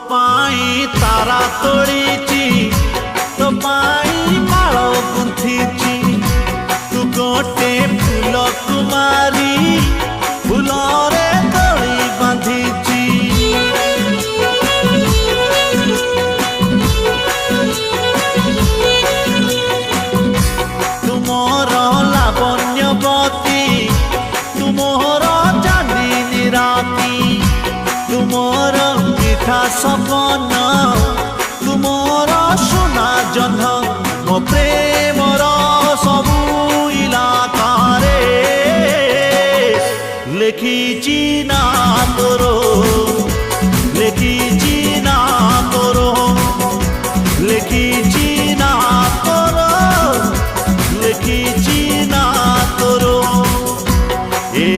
पाई तारा तोड़ीची तो पाई माल गुंथीची तू गोटे फूल कुमारी फूलरे तोड़ी बांधीची तुमर लावण्यवती तुमर चांदनी राती तुमर मिठा सपन तुमर सोना जन्ह मो प्रेमर सबू इलाकारे लिखिची ना तोर